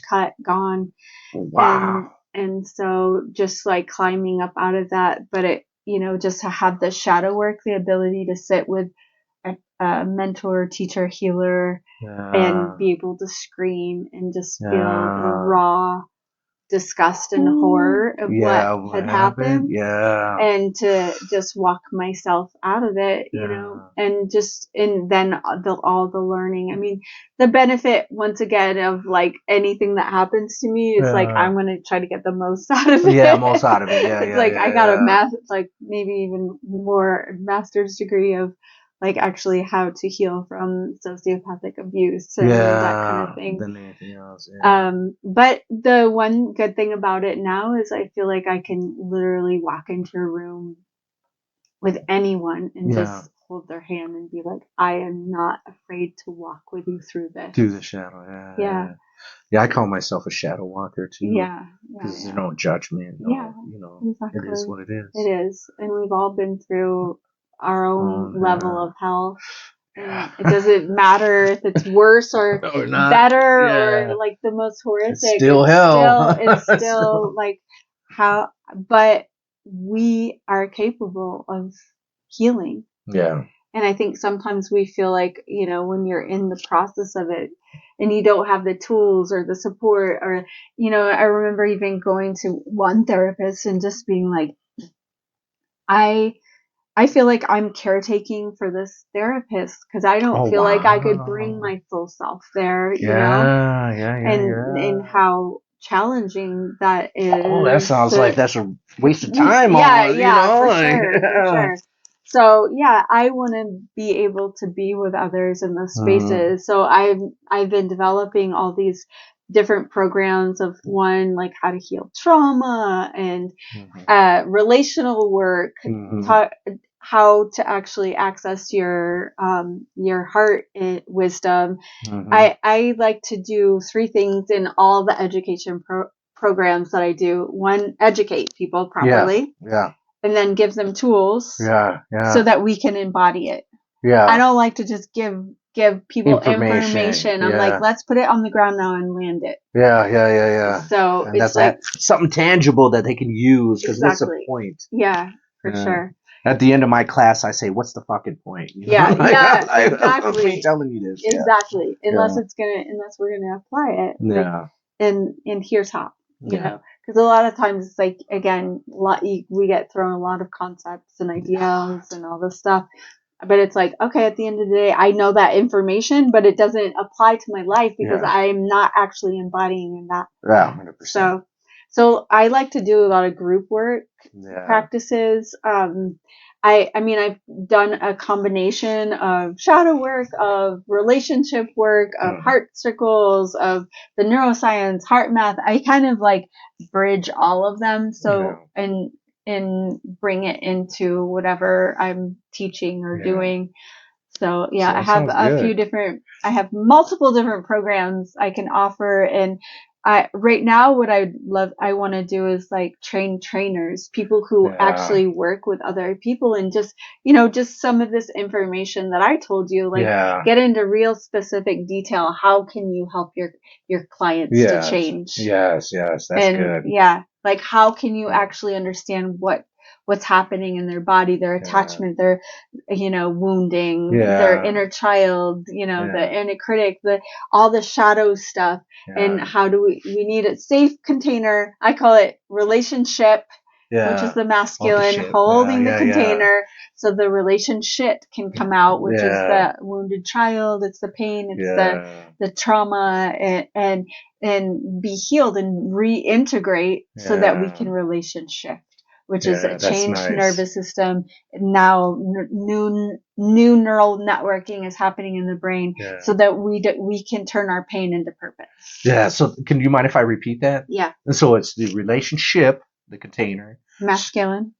gone. Wow. And so just like climbing up out of that, but it, just to have the shadow work, the ability to sit with a mentor, teacher, healer, and be able to scream and just feel the raw disgust and horror of what had happened. And to just walk myself out of it, and then all the learning. I mean, the benefit once again of like anything that happens to me is like I'm going to try to get the most out of it. Most out of it. It's like I got a like maybe even more master's degree of like actually how to heal from sociopathic abuse and that kind of thing. Than anything else. But the one good thing about it now is I feel like I can literally walk into a room with anyone and Yeah. just hold their hand and be like, I am not afraid to walk with you through this. Through the shadow. Yeah. Yeah. Yeah, I call myself a shadow walker too. Yeah. Because Yeah. there's no judgment. No, Yeah, you know, exactly. it is what it is. It is. And we've all been through our own level of hell. And it doesn't matter if it's worse or not. better Yeah. or like the most horrific. It's still hell. It's still like how, but we are capable of healing. Yeah. And I think sometimes we feel like, you know, when you're in the process of it and you don't have the tools or the support or, you know, I remember even going to one therapist and just being like, I feel like I'm caretaking for this therapist because I don't feel like I could bring my full self there, you know? And how challenging that is. Oh, that sounds like that's a waste of time. Yeah, almost, yeah, you know? for like, sure, for sure. So yeah, I want to be able to be with others in those spaces. So I've been developing all these different programs of one, like how to heal trauma and relational work, how to actually access your heart wisdom. I like to do 3 things in all the education programs that I do. One, educate people properly. Yeah. And then give them tools. Yeah. So that we can embody it. Yeah. I don't like to just give people information. I'm like, let's put it on the ground now and land it. Yeah. So and it's like something tangible that they can use. Because what's the point? Yeah, for sure. At the end of my class, I say, "What's the fucking point?" You know? Exactly. I'm telling you this. Exactly. Unless we're gonna apply it. Yeah. And here's how. You know, because a lot of times it's like, again, we get thrown a lot of concepts and ideas and all this stuff. But it's like, okay, at the end of the day, I know that information, but it doesn't apply to my life because I'm not actually embodying in that. Yeah, 100%. So I like to do a lot of group work practices. I mean, I've done a combination of shadow work, of relationship work, of heart circles, of the neuroscience, HeartMath. I kind of like bridge all of them. So, and bring it into whatever I'm teaching or doing. So yeah, I have I have multiple different programs I can offer. And right now what I want to do is like train trainers, people who actually work with other people and just, you know, just some of this information that I told you, like get into real specific detail. How can you help your clients to change? Yes, that's good. Yeah. Like how can you actually understand what's happening in their body, their attachment, their, you know, wounding, their inner child, you know, the inner critic, all the shadow stuff. And how do we need a safe container. I call it relationship, which is the masculine holding the container. So the relationship can come out, which is the wounded child. It's the pain. It's the trauma and be healed and reintegrate so that we can relationship. Which is a changed nervous system. Now, new neural networking is happening in the brain, so that we can turn our pain into purpose. Yeah. So, can you mind if I repeat that? Yeah. So it's the relationship, the container, masculine,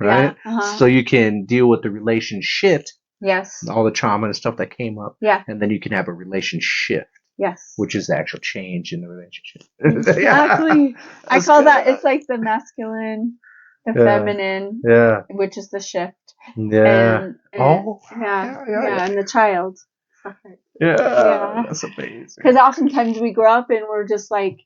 right? Yeah, So you can deal with the relationship. Yes. All the trauma and stuff that came up. Yeah. And then you can have a relationship. Yes. Which is the actual change in the relationship. Exactly. I call that, it's like the masculine, the feminine, which is the shift. Yeah. And the child. Yeah. That's amazing. Because oftentimes we grow up and we're just like,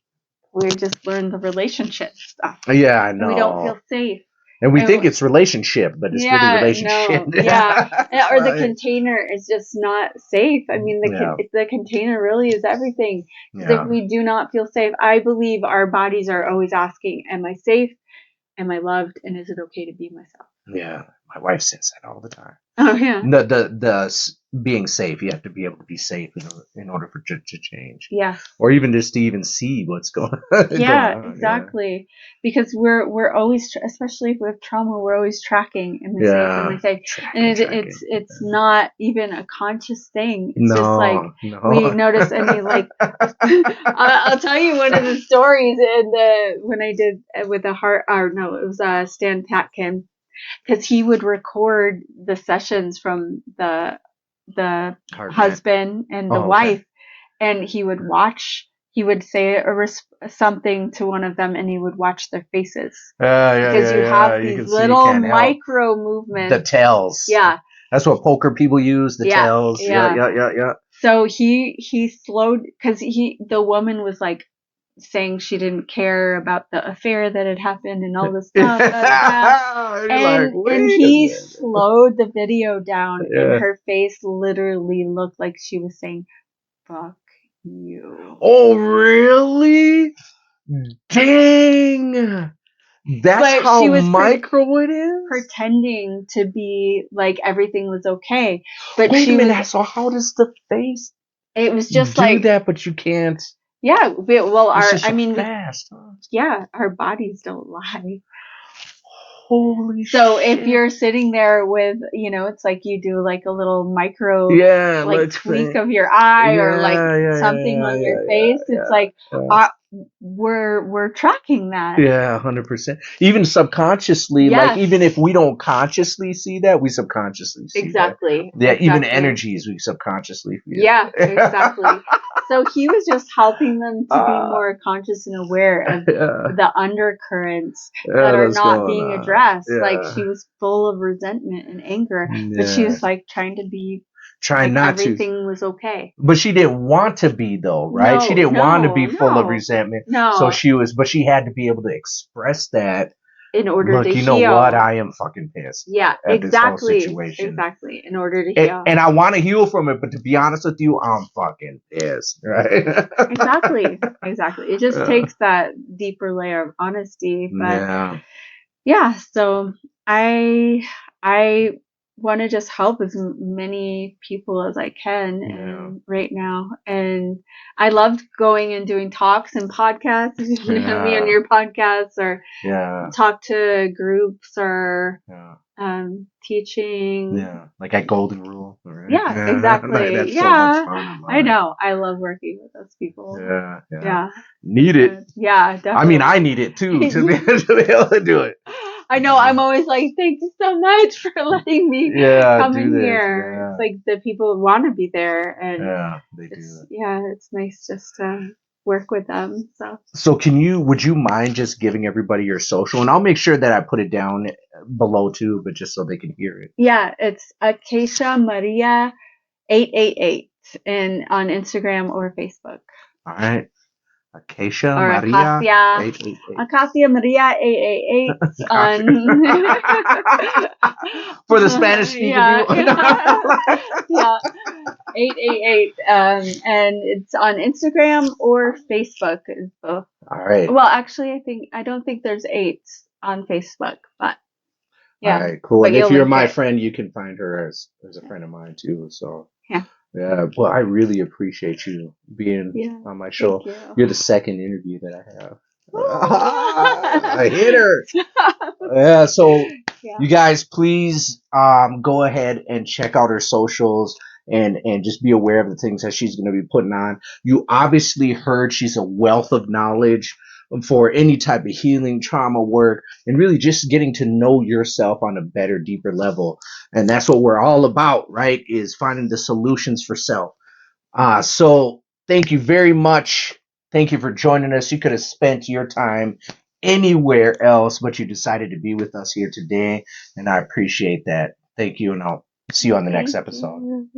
we just learn the relationship stuff. Yeah, I know. And we don't feel safe. And we think it's relationship, but it's really relationship. No, or the container is just not safe. I mean, the container really is everything. Because if we do not feel safe, I believe our bodies are always asking, am I safe? Am I loved? And is it okay to be myself? Yeah, my wife says that all the time. Oh yeah. The being safe, you have to be able to be safe in order for to change. Yeah. Or even just to even see what's going on. Yeah, exactly. Because we're always, especially with trauma, we're always tracking. Am I safe? Am I safe? And it's not even a conscious thing. It's just like we notice. I mean, like I'll tell you one of the stories when I did with the heart. Or no, it was Stan Tatkin. because he would record the sessions from the HeartMath. husband and the wife, and he would watch. He would say something to one of them, and he would watch their faces. Because you have these little micro movements. The tells. Yeah. That's what poker people use, the tells. Yeah. So he slowed, because the woman was like saying she didn't care about the affair that had happened and all this stuff. And he slowed the video down, and her face literally looked like she was saying, "Fuck you." Oh, really? Dang. That's how she was micro it is? Pretending to be like everything was okay. But wait a minute, so how does the face it was just do like that, but you can't? Yeah, well, fast, huh? Yeah, our bodies don't lie. Holy shit. So if you're sitting there with, it's like you do like a little micro tweak of your eye or like something on your face. It's like we're tracking that. Yeah, 100%. Even subconsciously, like even if we don't consciously see that, we subconsciously see exactly. that. Yeah, exactly. Even energies we subconsciously feel. Yeah, exactly. So he was just helping them to be more conscious and aware of the undercurrents that are not being addressed. Yeah. Like she was full of resentment and anger, but she was like trying not everything to. Was okay. But she didn't want to be though, right? She didn't want to be full of resentment. No. So but she had to be able to express that. In order to heal. Look, you know what? I am fucking pissed. Yeah, exactly. This whole situation. Exactly. In order to heal. And I want to heal from it, but to be honest with you, I'm fucking pissed, right? Exactly. It just takes that deeper layer of honesty. But so I want to just help as many people as I can right now. And I loved going and doing talks and podcasts, me on your podcasts, or talk to groups or teaching. Yeah, like at Golden Rule. Right? Yeah, exactly. That's so much fun. I know. I love working with those people. Yeah. Need it. Yeah, definitely. I mean, I need it too to be able to do it. I know. I'm always like, thank you so much for letting me come in here. Yeah. It's like the people want to be there, and they do. It's nice just to work with them. So would you mind just giving everybody your social, and I'll make sure that I put it down below too, but just so they can hear it. Yeah, it's Acacia Maria 888 and on Instagram or Facebook. All right. Acacia Maria 888. Acacia Maria 888 on for the Spanish speaking people. 888 and it's on Instagram or Facebook is both. All right. Well, actually I don't think there's 8 on Facebook, but all right, cool. But and if you're my friend, you can find her as a friend of mine too. So yeah, well, I really appreciate you being on my show. You're the second interview that I have. A hitter. So you guys, please go ahead and check out her socials and just be aware of the things that she's going to be putting on. You obviously heard she's a wealth of knowledge for any type of healing, trauma work, and really just getting to know yourself on a better, deeper level. And that's what we're all about, right? Is finding the solutions for self. So thank you very much. Thank you for joining us. You could have spent your time anywhere else, but you decided to be with us here today. And I appreciate that. Thank you. And I'll see you on the next episode.